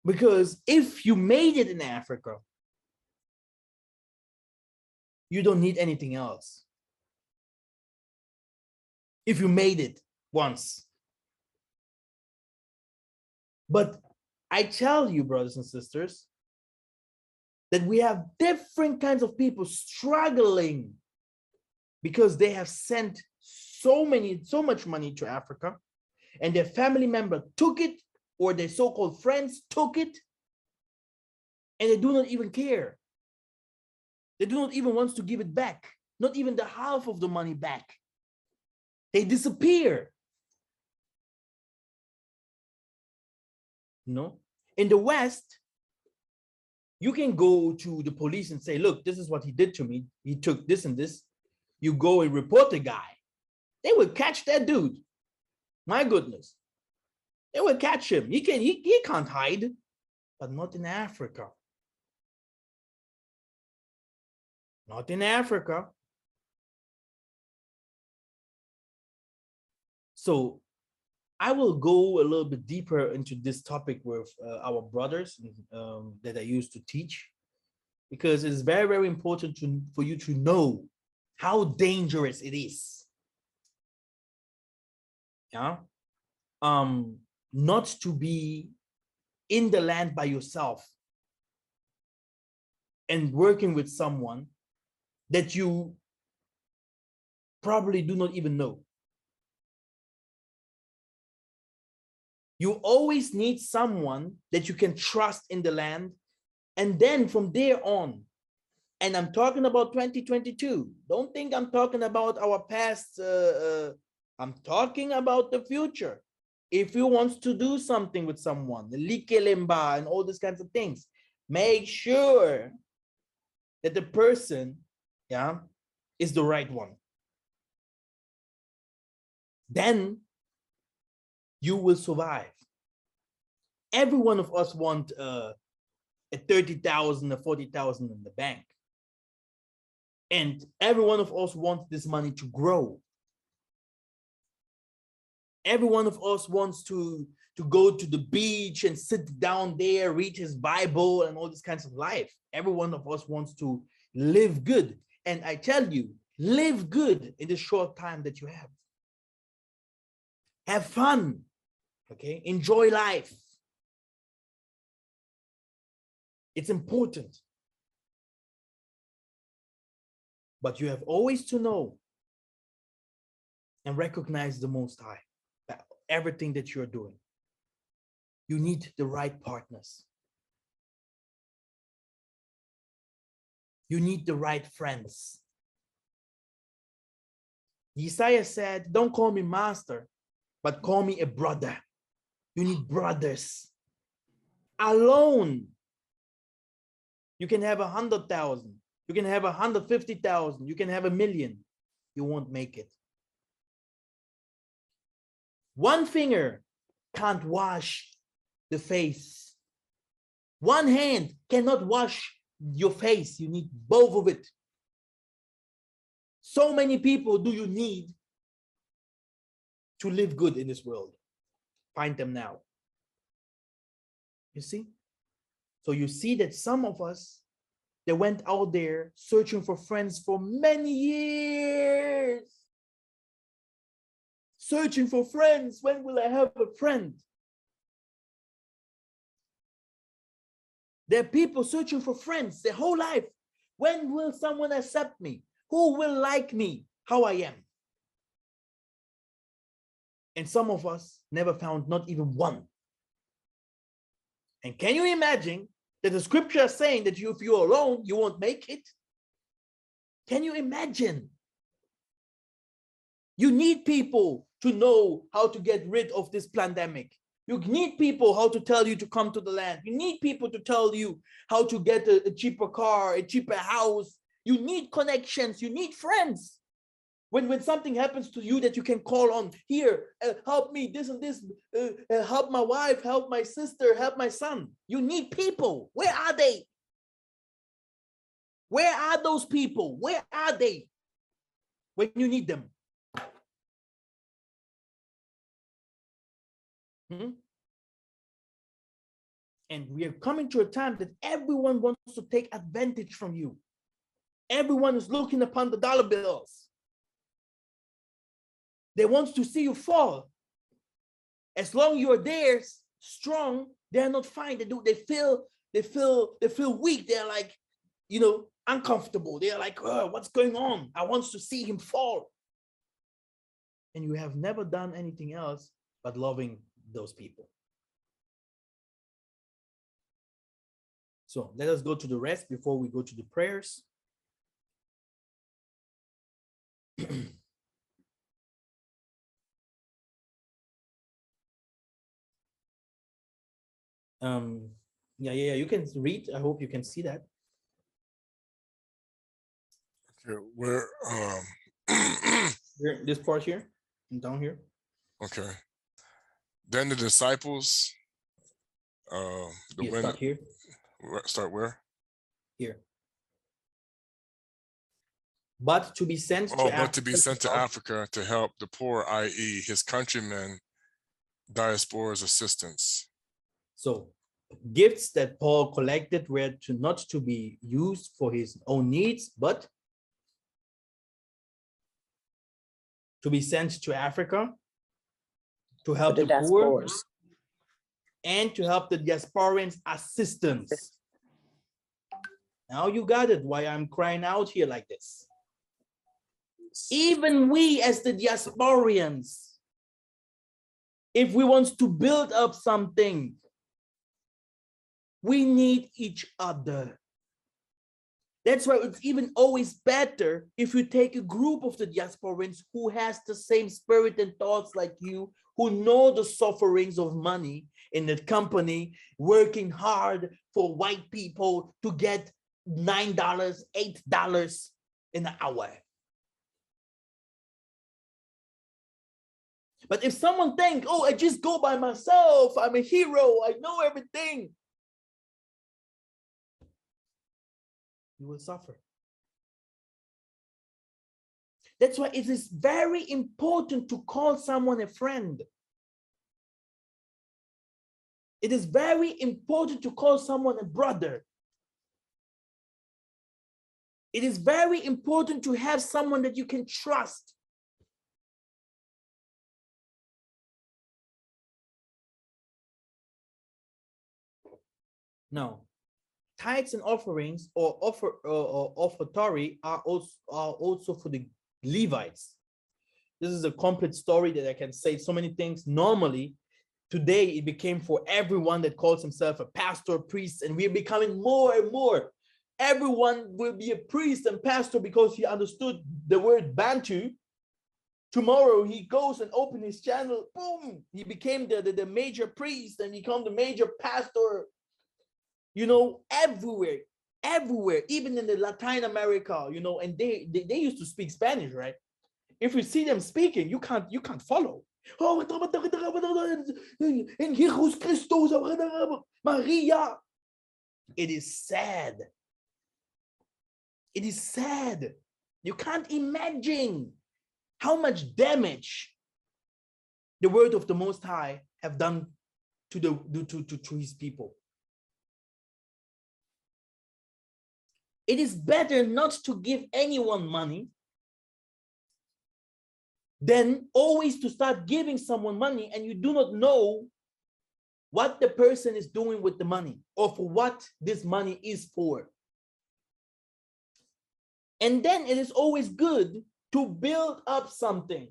Because if you made it in Africa, you don't need anything else. If you made it once. But I tell you, brothers and sisters, that we have different kinds of people struggling because they have sent so much money to Africa, and their family member took it, or their so-called friends took it, and they do not even care. They do not even want to give it back, not even the half of the money back. They disappear. No? In the West, you can go to the police and say, look, this is what he did to me. He took this and this. You go and report the guy. They will catch that dude. My goodness. They will catch him. He can't hide, but not in Africa. Not in Africa. So I will go a little bit deeper into this topic with our brothers that I used to teach, because it's very, very important for you to know how dangerous it is. Yeah. Not to be in the land by yourself and working with someone that you probably do not even know. You always need someone that you can trust in the land. And then from there on, and I'm talking about 2022. Don't think I'm talking about our past. I'm talking about the future. If you want to do something with someone, the likelemba and all these kinds of things, make sure that the person, yeah, is the right one. Then you will survive. Every one of us want a 30,000 or 40,000 in the bank. And every one of us wants this money to grow. Every one of us wants to go to the beach and sit down there, read his Bible and all these kinds of life. Every one of us wants to live good. And I tell you, live good in the short time that you have. Have fun, okay? Enjoy life. It's important. But you have always to know and recognize the Most High, that everything that you're doing. You need the right partners. You need the right friends. Yissa'Yah said, don't call me master, but call me a brother. You need brothers. Alone, you can have 100,000. You can have 150,000. You can have 1 million. You won't make it. One finger can't wash the face. One hand cannot wash your face. You need both of it. So many people do you need to live good in this world? Find them now. You see? So you see that some of us, they went out there searching for friends for many years. Searching for friends. When will I have a friend? There are people searching for friends their whole life. When will someone accept me? Who will like me how I am? And some of us never found not even one. And can you imagine that the scripture is saying that if you're alone, you won't make it? Can you imagine? You need people to know how to get rid of this pandemic. You need people how to tell you to come to the land. You need people to tell you how to get a cheaper car, a cheaper house. You need connections. You need friends. When something happens to you that you can call on, here, help me, this and this, help my wife, help my sister, help my son. You need people. Where are they? Where are those people? Where are they when you need them? And we are coming to a time that everyone wants to take advantage from you. Everyone is looking upon the dollar bills. They want to see you fall. As long as you're there, strong, they're not fine. They feel weak. They're like, uncomfortable. They're like, oh, what's going on? I want to see him fall. And you have never done anything else but loving those people. So let us go to the rest before we go to the prayers. Yeah, you can read. I hope you can see that. Okay, where Here, this part here, and down here. okay. Then the disciples, Start here. Start where? Here. But to be sent to Africa. But to be sent to Africa to help the poor, i.e. his countrymen, diaspora's assistance. So gifts that Paul collected were not to be used for his own needs, but to be sent to Africa to help the poor and to help the diasporans assistance. Now you got it, why I'm crying out here like this. Even we as the diasporans, if we want to build up something, we need each other. That's why it's even always better if you take a group of the diasporans who has the same spirit and thoughts like you, who know the sufferings of money in the company, working hard for white people to get $9, $8 an hour. But if someone thinks, oh, I just go by myself, I'm a hero, I know everything. you will suffer. That's why it is very important to call someone a friend. It is very important to call someone a brother. It is very important to have someone that you can trust. Now, tithes and offerings or offertory are also for the Levites. This is a complete story that I can say so many things. Normally, today it became for everyone that calls himself a pastor, priest, and we're becoming more and more. Everyone will be a priest and pastor because he understood the word Bantu. Tomorrow he goes and opens his channel, boom, he became the major priest and become the major pastor. You know, everywhere, even in the Latin America, you know, and they used to speak Spanish, right? If you see them speaking, you can't follow. Oh, in Jesus Christus, Maria. It is sad. It is sad. You can't imagine how much damage the word of the Most High have done to his people. It is better not to give anyone money than always to start giving someone money and you do not know what the person is doing with the money or for what this money is for. And then it is always good to build up something,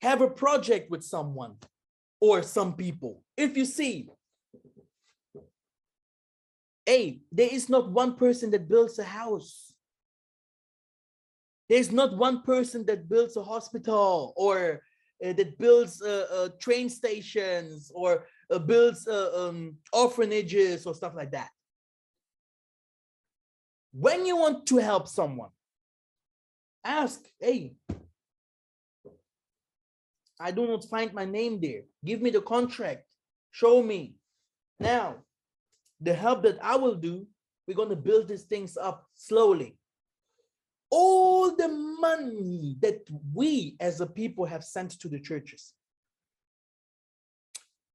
have a project with someone or some people. If you see, hey, there is not one person that builds a house. There's not one person that builds a hospital or that builds train stations or builds orphanages or stuff like that. When you want to help someone, ask, hey, I do not find my name there. Give me the contract. Show me. Now, the help that I will do, we're going to build these things up slowly. All the money that we as a people have sent to the churches,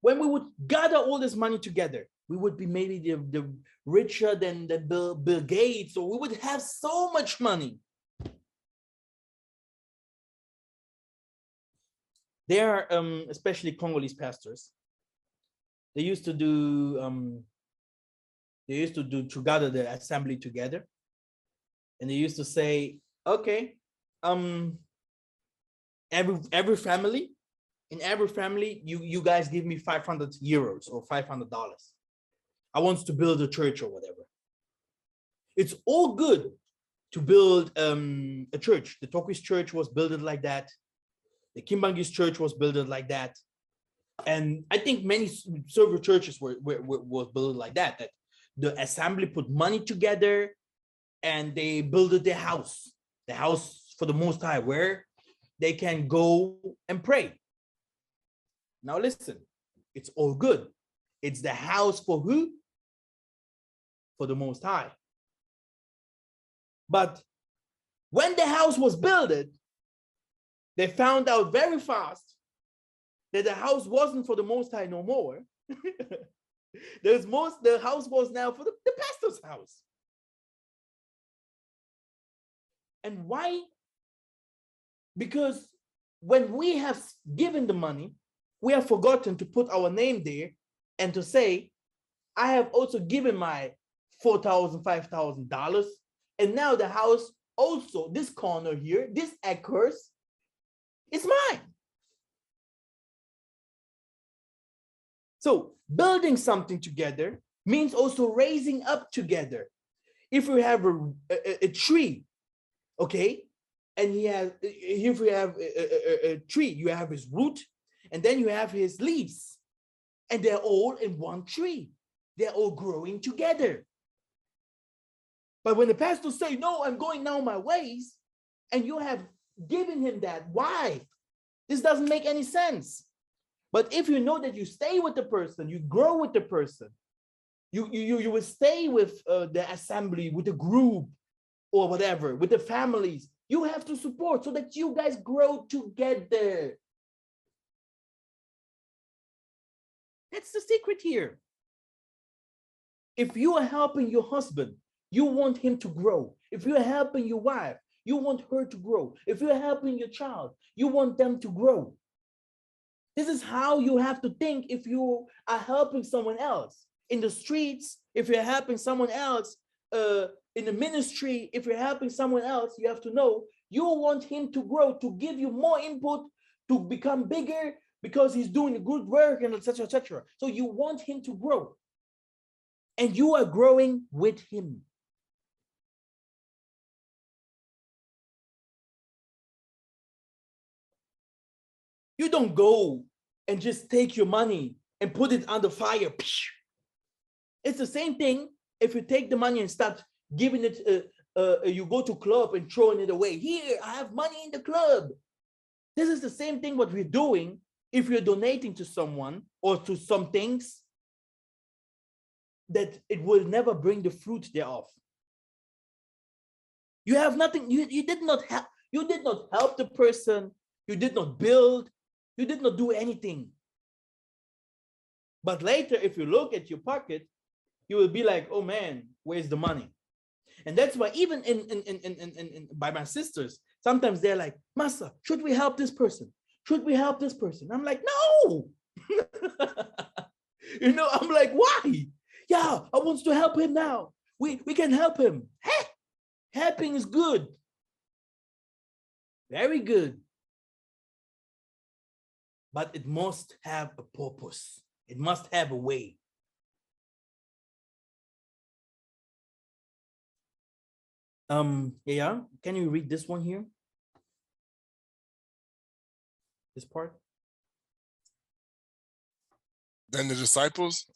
when we would gather all this money together, we would be maybe the richer than Bill Gates, or we would have so much money. There are, especially Congolese pastors, they used to do to gather the assembly together. And they used to say, okay, every family, in every family, you guys give me 500 euros or $500. I want to build a church or whatever. It's all good to build a church. The Tokwis church was built like that. The Kimbangis church was built like that. And I think many server churches were built like that, that the assembly put money together and they built the house for the Most High, where they can go and pray. Now listen, it's all good. It's the house for who? For the Most High. But when the house was built, they found out very fast that the house wasn't for the Most High no more. The house was now for the pastor's house. And why? Because when we have given the money, we have forgotten to put our name there and to say, I have also given my $4,000, $5,000. And now the house also, this corner here, this acres, is mine. So building something together means also raising up together. If we have a tree, okay, and if we have a tree, you have his root, and then you have his leaves, and they're all in one tree. They're all growing together. But when the pastor say, no, I'm going now my ways, and you have given him that, why? This doesn't make any sense. But if you know that you stay with the person, you grow with the person, You will stay with the assembly, with the group, or whatever, with the families. You have to support so that you guys grow together. That's the secret here. If you are helping your husband, you want him to grow. If you are helping your wife, you want her to grow. If you're helping your child, you want them to grow. This is how you have to think if you are helping someone else. In the streets, if you're helping someone else, in the ministry, if you're helping someone else, you have to know you want him to grow, to give you more input, to become bigger because he's doing good work and etc. etc. So you want him to grow. And you are growing with him. You don't go and just take your money and put it on the fire. It's the same thing if you take the money and start giving it, you go to club and throwing it away. Here, I have money in the club. This is the same thing what we're doing if you're donating to someone or to some things that it will never bring the fruit thereof. You have nothing, you did not help the person, you did not build, you did not do anything. But later, if you look at your pocket, you will be like, oh man, where's the money? And that's why even by my sisters, sometimes they're like, Massa, should we help this person? Should we help this person? I'm like, no. I'm like, why? Yeah, I want to help him now. We can help him. Hey, helping is good. Very good. But it must have a purpose. It must have a way. Yeah, can you read this one here? This part? Then the disciples,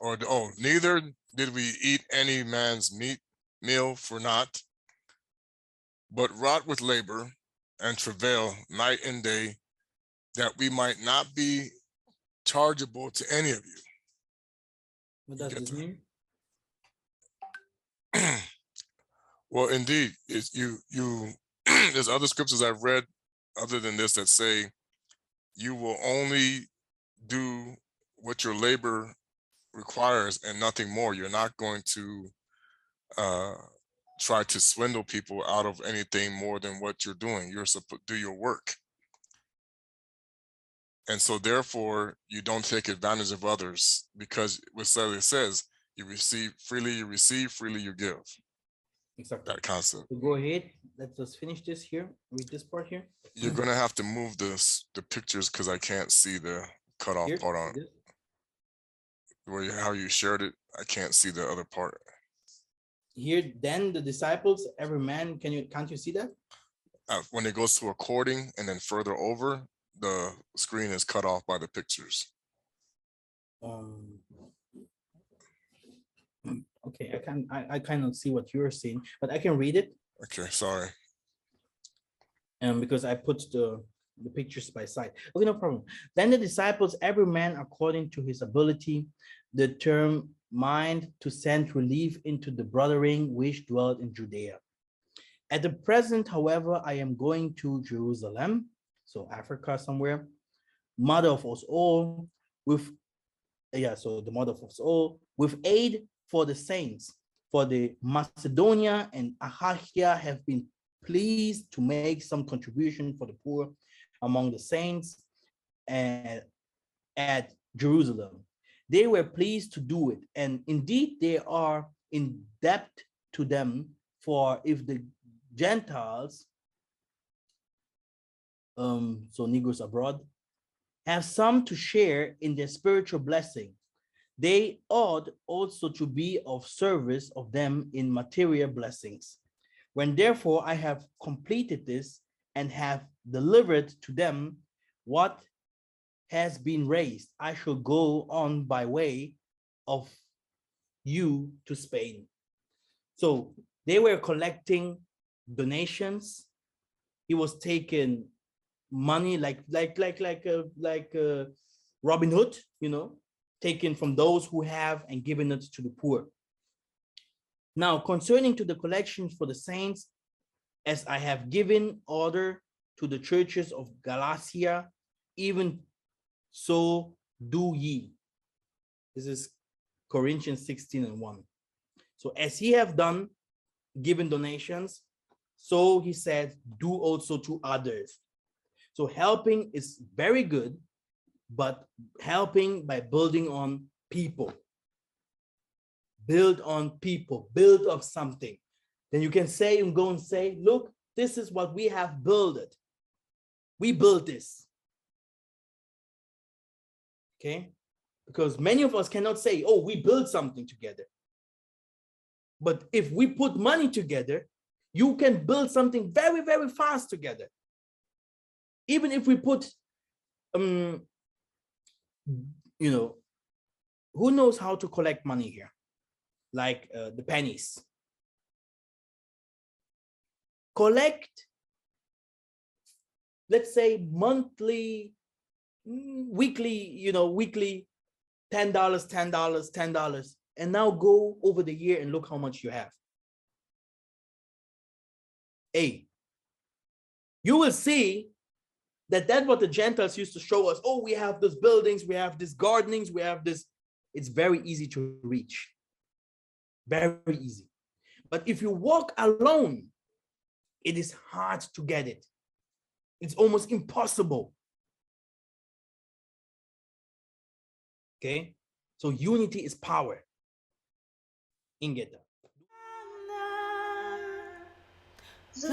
neither did we eat any man's meal for naught, but wrought with labor and travail night and day, that we might not be chargeable to any of you. What does this mean? Well, indeed, there's other scriptures I've read other than this that say you will only do what your labor requires and nothing more. You're not going to try to swindle people out of anything more than what you're doing. You're supposed to do your work. And so therefore, you don't take advantage of others, because what it says, you receive, freely you give. Exactly. That concept. So go ahead. Let's just finish this here. Read this part here. You're going to have to move the pictures because I can't see the cutoff Here, part on it. How you shared it, I can't see the other part. Here, then the disciples, every man, can't you see that? When it goes to according and then further over, the screen is cut off by the pictures. Okay, I cannot see what you're seeing, but I can read it. Okay, sorry. Because I put the pictures by side. Okay, no problem. Then the disciples, every man according to his ability, determined to send relief into the brethren which dwelt in Judea. At the present, however, I am going to Jerusalem, so Africa somewhere, mother of us all, the mother of us all, with aid for the saints, for the Macedonia and Achaia have been pleased to make some contribution for the poor among the saints at Jerusalem. They were pleased to do it, and indeed they are in debt to them, for if the Gentiles, so Negroes abroad, have some to share in their spiritual blessing, they ought also to be of service of them in material blessings. When therefore I have completed this and have delivered to them what has been raised, I shall go on by way of you to Spain. So they were collecting donations. He was taking money like Robin Hood, taken from those who have and given it to the poor. Now, concerning to the collections for the saints, as I have given order to the churches of Galatia, even so do ye. This is Corinthians 16:1. So as ye have done, given donations, so he said, do also to others. So helping is very good, but helping by building on people. Build on people, build up something. Then you can say and go and say, look, this is what we have built. We built this. Okay? Because many of us cannot say, oh, we built something together. But if we put money together, you can build something very, very fast together. Even if we put, you know, who knows how to collect money here? Like the pennies. Collect, let's say monthly, weekly, weekly, $10, $10, $10. And now go over the year and look how much you have. You will see that's what the Gentiles used to show us. Oh, we have these buildings, we have these gardenings, we have this. It's very easy to reach. Very easy. But if you walk alone, it is hard to get it. It's almost impossible. Okay? So unity is power. Ingeta. So